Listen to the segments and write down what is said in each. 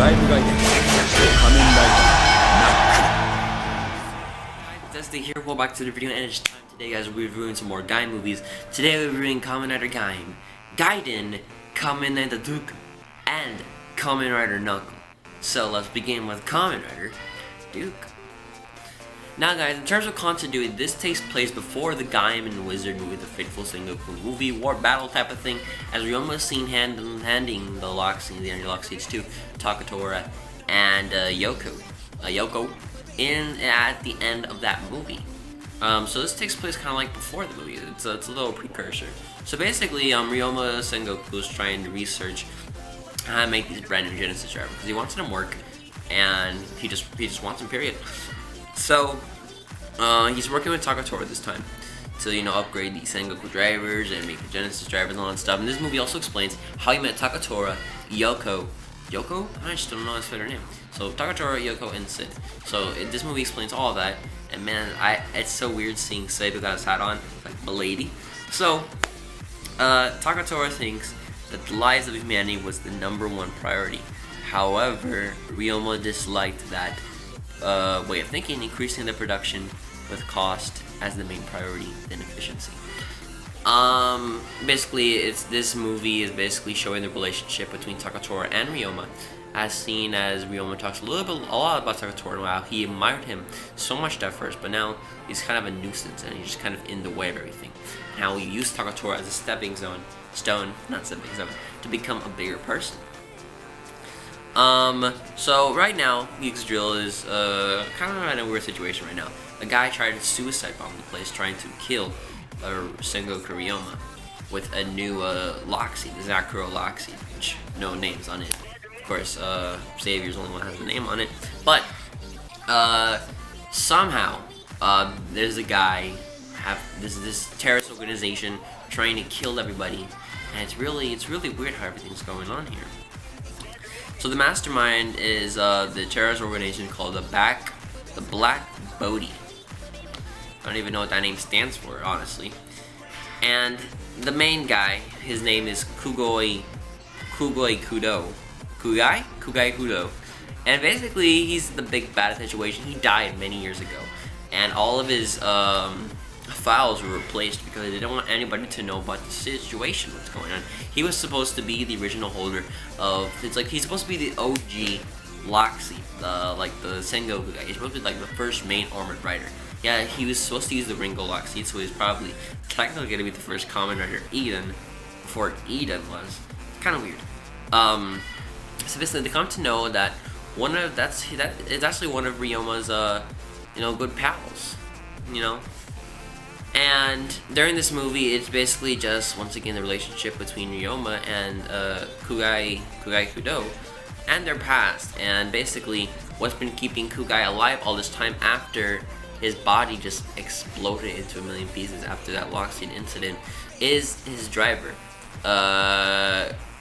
Gaim Gaiden, Kamen Rider Knuckle. Este here, welcome back to the video, and it's time today, guys. We're reviewing some more Gaim movies. Today we're reviewing Kamen Rider Gaim Gaiden, Kamen Rider Duke, and Kamen Rider Knuckle. So let's begin with Kamen Rider Duke. Now guys, in terms of continuity, this takes place before the Gaim and Wizard movie, the Fateful Sengoku movie, war battle type of thing, as Ryoma is seen handing the lock scene, the energy lock seeds to Takatora and Yoko at the end of that movie. So this takes place kind of like before the movie. It's a little precursor. So basically, Ryoma Sengoku is trying to research how to make these brand new Genesis drivers because he wants them to work, and he just wants them, period. So he's working with Takatora this time to upgrade the Sengoku drivers and make the Genesis drivers and all that stuff. And this movie also explains how he met Takatora, Yoko. I just don't know how to spell her name. So Takatora, Yoko, and Sid. So this movie explains all of that. And man, it's so weird seeing Sid without his hat on, like a lady. So Takatora thinks that the lives of humanity was the #1 priority. However, Ryoma disliked that way of thinking, increasing the production with cost as the main priority than efficiency. Basically, this movie is basically showing the relationship between Takatora and Ryoma, as seen as Ryoma talks a lot about Takatora and how he admired him so much at first, but now he's kind of a nuisance and he's just kind of in the way of everything. And how he used Takatora as a stepping stone, to become a bigger person. So right now, Geek's Drill is kind of in a weird situation right now. A guy tried to suicide bomb the place, trying to kill Sengoku Ryoma with a new lock seed, the Zack lock seed, which no names on it. Of course, Xavier's the only one that has a name on it. But somehow there's a guy this terrorist organization trying to kill everybody, and it's really weird how everything's going on here. So the mastermind is the terrorist organization called the Black Bodhi. I don't even know what that name stands for, honestly. And the main guy, his name is Kugai Kudo. And basically, he's the big bad situation. He died many years ago, and all of his files were replaced because they didn't want anybody to know about the situation, what's going on. He was supposed to be the original holder of, he's supposed to be the OG lock seed, like the Sengoku guy. He's supposed to be like the first main armored rider. Yeah, he was supposed to use the Ringo lock seed, so he's probably technically gonna be the first Kamen Rider Eden before Eden was. Kind of weird. So basically, they come to know that it's actually one of Ryoma's good pals, And during this movie, it's basically just, once again, the relationship between Ryoma and Kugai Kudo and their past, and basically what's been keeping Kugai alive all this time after his body just exploded into a million pieces after that lock seed incident is his driver.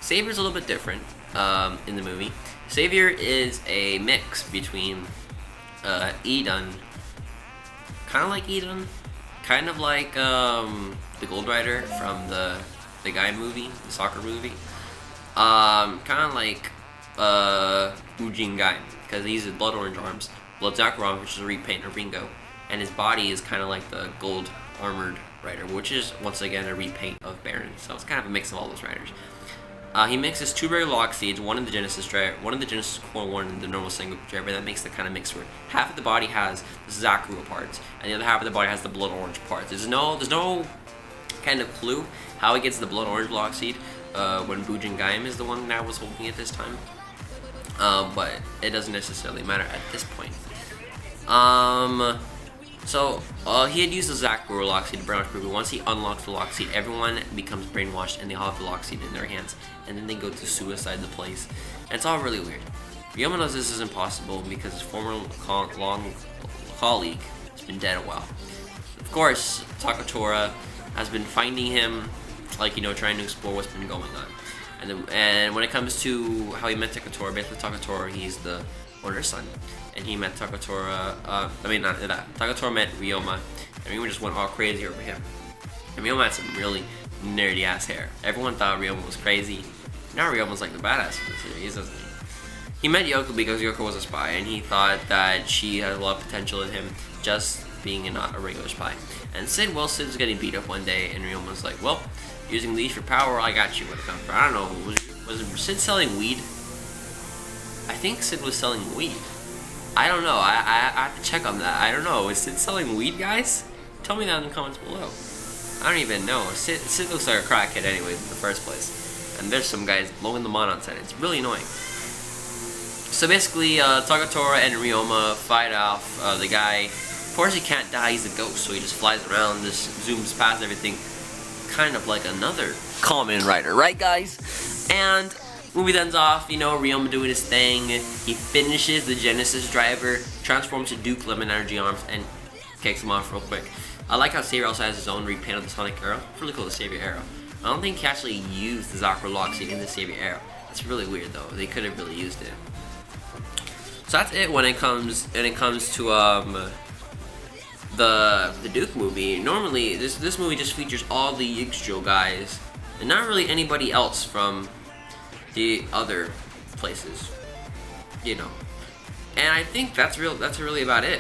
Xavier's a little bit different in the movie. Xavier is a mix between Eden, kind of like Eden, kind of like the Gold Rider from the Gaim movie, the soccer movie. Kind of like Bujin Gaim, because he uses blood orange arms, blood Zack arms, which is a repaint of Ringo, and his body is kind of like the gold armored rider, which is once again a repaint of Baron. So it's kind of a mix of all those riders. He mixes 2 rare lock seeds, one in the Genesis driver, one in the Genesis core, one in the normal Sengoku driver. That makes the kind of mix where half of the body has the Zack parts, and the other half of the body has the blood orange parts. There's no kind of clue how he gets the blood orange lock seed when Bujin Gaim is the one that was holding it this time. But it doesn't necessarily matter at this point. So he had used the Zack lock seed to brainwash people. Once he unlocks the lock seed, everyone becomes brainwashed and they all have the lock seed in their hands. And then they go to suicide the place. And it's all really weird. Ryoma knows this isn't possible because his former long colleague has been dead a while. Of course, Takatora has been finding him, trying to explore what's been going on. And when it comes to how he met Takatora, basically Takatora, he's the owner's son. And he met Takatora, Takatora met Ryoma, and Ryoma just went all crazy over him. And Ryoma had some really nerdy ass hair. Everyone thought Ryoma was crazy. Now Ryoma's like the badass of the series, isn't he? He met Yoko because Yoko was a spy, and he thought that she had a lot of potential in him, just being not a regular spy. And Sid was getting beat up one day, and Ryoma was like, well, using leash for power, I got you. I don't know, was Sid selling weed? I think Sid was selling weed. I don't know, I have to check on that. I don't know, is Sid selling weed, guys? Tell me that in the comments below. I don't even know. Sid looks like a crackhead anyways in the first place. And there's some guys blowing them on set. It's really annoying. So basically, Takatora and Ryoma fight off the guy. Of course he can't die, he's a ghost, so he just flies around, just zooms past everything. Kind of like another Kamen Rider, right guys? And movie ends off, you know, Ryoma doing his thing. He finishes the Genesis driver, transforms to Duke Lemon Energy Arms, and kicks him off real quick. I like how Savior also has his own repaint of the Sonic arrow. It's really cool, the Savior arrow. I don't think he actually used the Zack Loxy in the Savior arrow. It's really weird though. They could have really used it. So that's it when it comes to the Duke movie. Normally this movie just features all the exiled guys and not really anybody else from the other places, you know. And I think that's really about it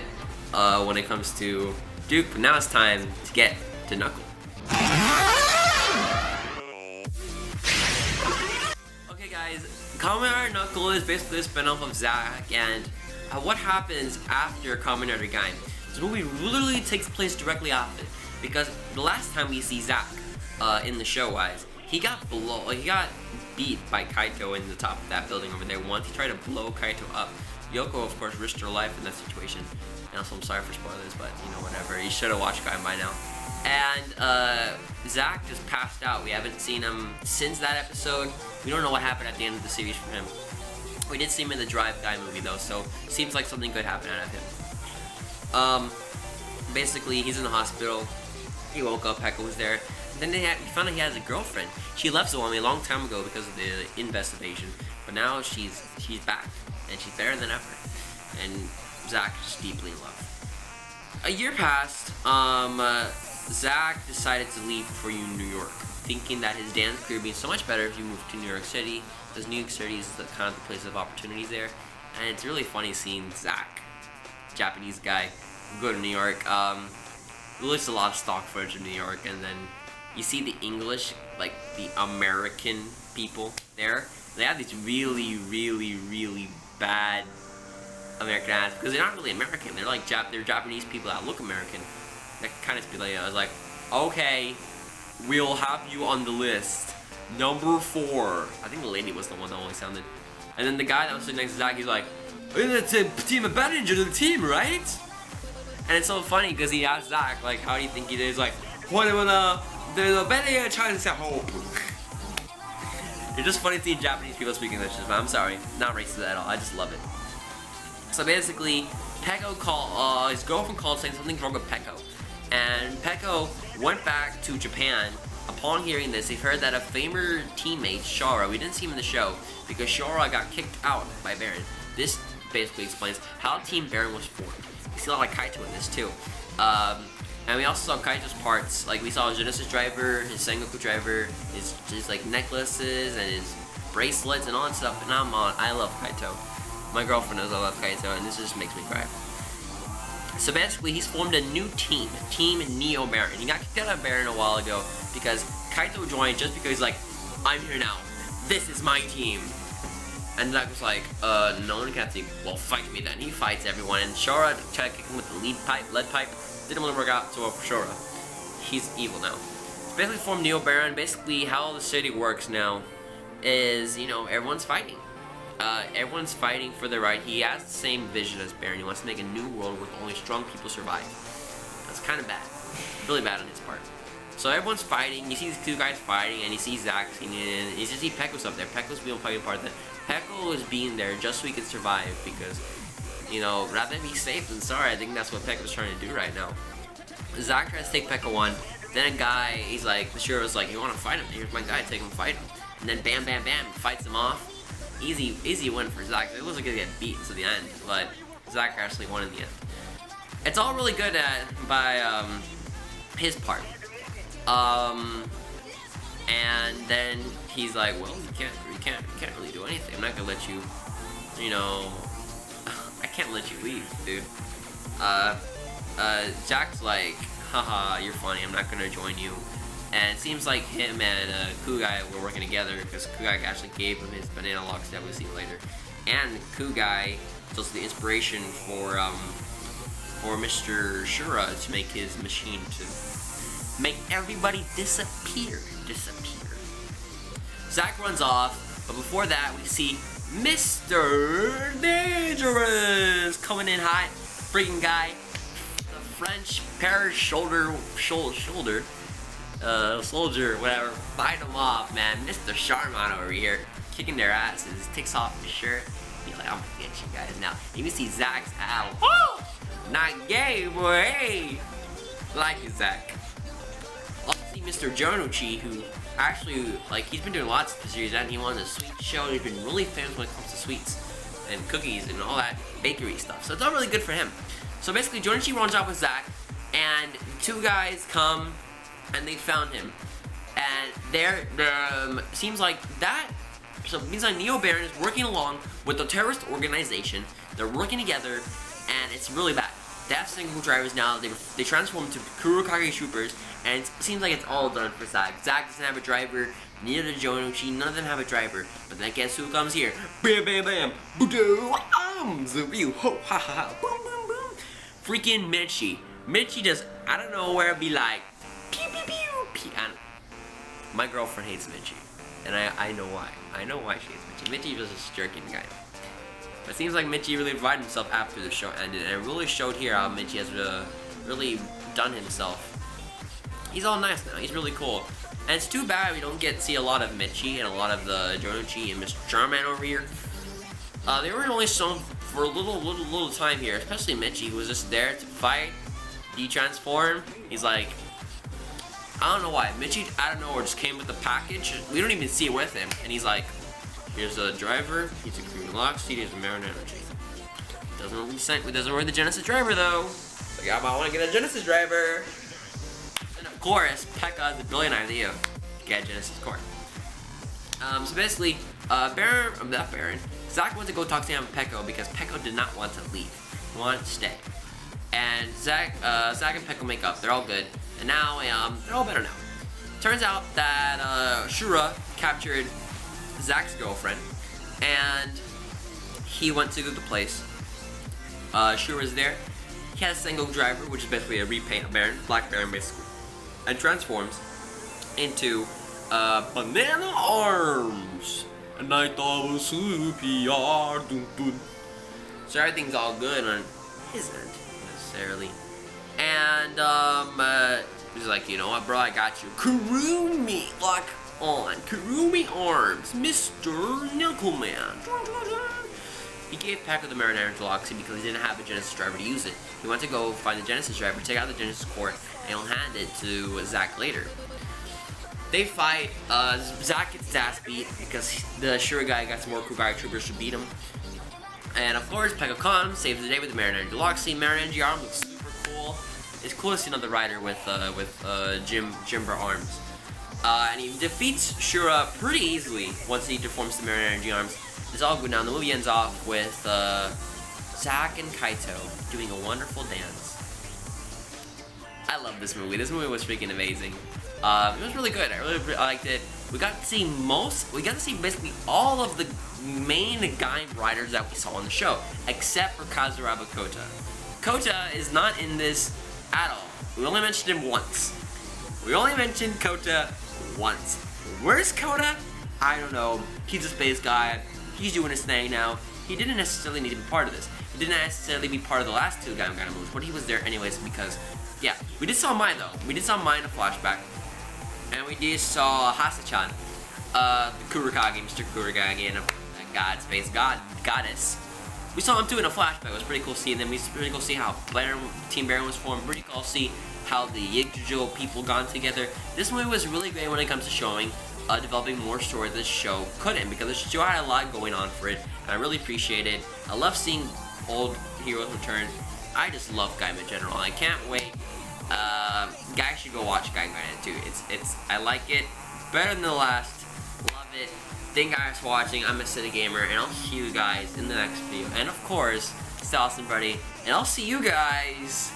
when it comes to Duke. But now it's time to get to Knuckle. Okay guys, Kamen Rider Knuckle is basically a spin-off of Zack, and what happens after Kamen Rider Gaim. This movie literally takes place directly after, because the last time we see Zack in the show-wise, he got beat by Kaito in the top of that building over there once he tried to blow Kaito up. Yoko, of course, risked her life in that situation. And also, I'm sorry for spoilers, but you know, whatever. You should have watched Gaim by now. And Zack just passed out. We haven't seen him since that episode. We don't know what happened at the end of the series for him. We did see him in the Drive Guy movie though, so seems like something good happened out of him. Basically, he's in the hospital. He woke up. Peko was there. And then he found out he has a girlfriend. She left Zawame a long time ago because of the investigation, but now she's back and she's better than ever. And Zack is deeply in love. A year passed. Zack decided to leave for New York, thinking that his dance career would be so much better if he moved to New York City, because New York City is the kind of the place of opportunities there. And it's really funny seeing Zack, Japanese guy, go to New York. There's a lot of stock footage of New York, and then you see the English, like the American people there. They have these really, really, really bad American accents because they're not really American. They're like they're Japanese people that look American. That kind of speak like, I was like, okay, we'll have you on the list. Number 4. I think the lady was the one that only sounded. And then the guy that was sitting next to Zack, he's like, it's a team advantage of the team, right? And it's so funny because he asked Zack, like, how do you think he did? He's like, what there's a better chance at hope. It's just funny seeing Japanese people speak English, but I'm sorry, not racist at all. I just love it. So basically, Peko his girlfriend called saying something's wrong with Peko. And Peko went back to Japan. Upon hearing this, he heard that a former teammate, Shura, we didn't see him in the show because Shura got kicked out by Baron. This basically explains how Team Baron was formed. We see a lot of Kaito in this too. And we also saw Kaito's parts. Like we saw his Genesis driver, his Sengoku driver, his like necklaces and his bracelets and all that stuff. And I love Kaito. My girlfriend knows I love Kaito, and this just makes me cry. So basically, he's formed a new team, Team Neo Baron. He got kicked out of Baron a while ago because Kaito joined just because he's like, I'm here now. This is my team. And Zack was like, no one can think. Well, fight me then. He fights everyone, and Shura tried to kick him with the lead pipe. Didn't really work out so well for Shura. He's evil now. So basically, formed Neo Baron. Basically, how the city works now is, you know, everyone's fighting. Everyone's fighting for the right. He has the same vision as Baron. He wants to make a new world where only strong people survive. That's kind of bad. Really bad on his part. So everyone's fighting. You see these two guys fighting, and you see Zack, and you just see Peko's up there. Peko's being playing part of that. Peko is being there just so he can survive because, you know, rather than be safe than sorry. I think that's what Peko's trying to do right now. Zack tries to take Peko on. Then a guy, he's like, the Shura was like, you want to fight him? Here's my guy, take him, fight him. And then bam, bam, bam, fights him off. Easy win for Zack. It wasn't gonna get beaten to the end, but Zack actually won in the end. It's all really good by his part. And then he's like, well, you can't really do anything. I'm not gonna let you you know, I can't let you leave, dude. Zack's like, haha, you're funny, I'm not gonna join you. And it seems like him and Kugai were working together because Kugai actually gave him his banana locks that we see later. And Kugai is also the inspiration for Mr. Shura to make his machine to make everybody disappear. Zack runs off, but before that we see Mr. Dangerous coming in hot. Freaking guy, the French soldier, whatever, fight him off, man. Mr. Charmant over here, kicking their asses, takes off his shirt. He's like, I'm gonna get you guys now. You can see Zack's out. Oh, not gay, boy. Hey, like you, Zack. Also see Mr. Jonuchi, who actually, like, he's been doing lots of the series, and he won a sweet show, and he's been really famous when it comes to sweets and cookies and all that bakery stuff. So it's all really good for him. So basically, Jonuchi runs off with Zack, and two guys come and they found him. And seems like that. So it means like Neo Baron is working along with the terrorist organization. They're working together, and it's really bad. They have Sengoku Drivers now. They transform into Kurokage Troopers, and it seems like it's all done for Zack. Zack doesn't have a driver. Neither does Jonuchi. None of them have a driver. But then guess who comes here? Bam, bam, bam. Boodoo, arms of you. Ho, ha, ha, ha. Boom, boom, boom. Freaking Michi. Michi does, I don't know where it'd be like. Pew, pew, pew, pew. My girlfriend hates Michi. And I know why. I know why she hates Michi. Michi was just jerking guy. But it seems like Michi really revived himself after the show ended. And it really showed here how Michi has really done himself. He's all nice now. He's really cool. And it's too bad we don't get to see a lot of Michi and a lot of the Jonuchi and Mr. Charman over here. They were only shown for a little time here, especially Michi, who was just there to fight. He transformed. He's like, I don't know why. Michi, I don't know, or just came with the package. We don't even see it with him. And he's like, here's a driver. He's a green lock seat. Here's a Marin Energy. Doesn't wear the Genesis driver though. Like, I want to get a Genesis driver. And of course, Peko has a brilliant idea to get a Genesis core. So basically, Zack went to go talk to him and Peko because Peko did not want to leave. He wanted to stay. And Zack and Peko make up. They're all good. And now, they're all better now. Turns out that Shura captured Zack's girlfriend, and he went to the place. Shura's there. He has Sengoku Driver, which is basically a repaint of Baron, Black Baron basically, and transforms into banana arms. And I thought it was super dun. So everything's all good on his end, necessarily. And he's like, you know what, bro, I got you. Kurumi, lock on. Kurumi arms, Mr. Knuckleman. He gave Peko the Marinara Deluxe because he didn't have a Genesis driver to use it. He went to go find the Genesis driver, take out the Genesis core, and he'll hand it to Zack later. They fight. Zack gets his ass beat because the Shura guy got some more Kugai troopers to beat him. And of course, Peko comes, saves the day with the Marinara Deluxe. Marinara arm looks super cool. It's cool to see another rider with Jimbra arms. And he defeats Shura pretty easily once he deforms the Marinara arms. It's all good now. The movie ends off with Zack and Kaito doing a wonderful dance. I love this movie. This movie was freaking amazing. It was really good. I really liked it. We got to see basically all of the main Gaim riders that we saw on the show, except for Kazuraba Kota. Kota is not in this at all. We only mentioned him once. We only mentioned Kota once. Where's Kota? I don't know. He's a space guy. He's doing his thing now. He didn't necessarily need to be part of this. He didn't necessarily be part of the last two Gaim Gaiden movies, but he was there anyways because, yeah. We did saw Mai though. We did saw Mai in a flashback. And we did saw Hasa-chan, the Kurokage, Mr. Kurokage, and a god, goddess. We saw him too in a flashback. It was pretty cool seeing them. We was pretty cool to see how Team Baron was formed. Pretty cool to see how the Yggdrasil people got together. This movie was really great when it comes to showing, developing more story this show couldn't, because the show had a lot going on for it, and I really appreciate it. I love seeing old heroes return. I just love Gaim in general. I can't wait. Guys should go watch Gaim Gaiden too. I like it. Better than the last. Love it. Thank you guys for watching. I'm Este Gamer, and I'll see you guys in the next video. And of course, stay awesome, buddy. And I'll see you guys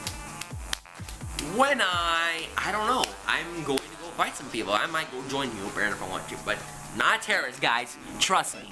when I don't know. I'm going to go fight some people. I might go join you if I want to, but not terrorists, guys. Trust me.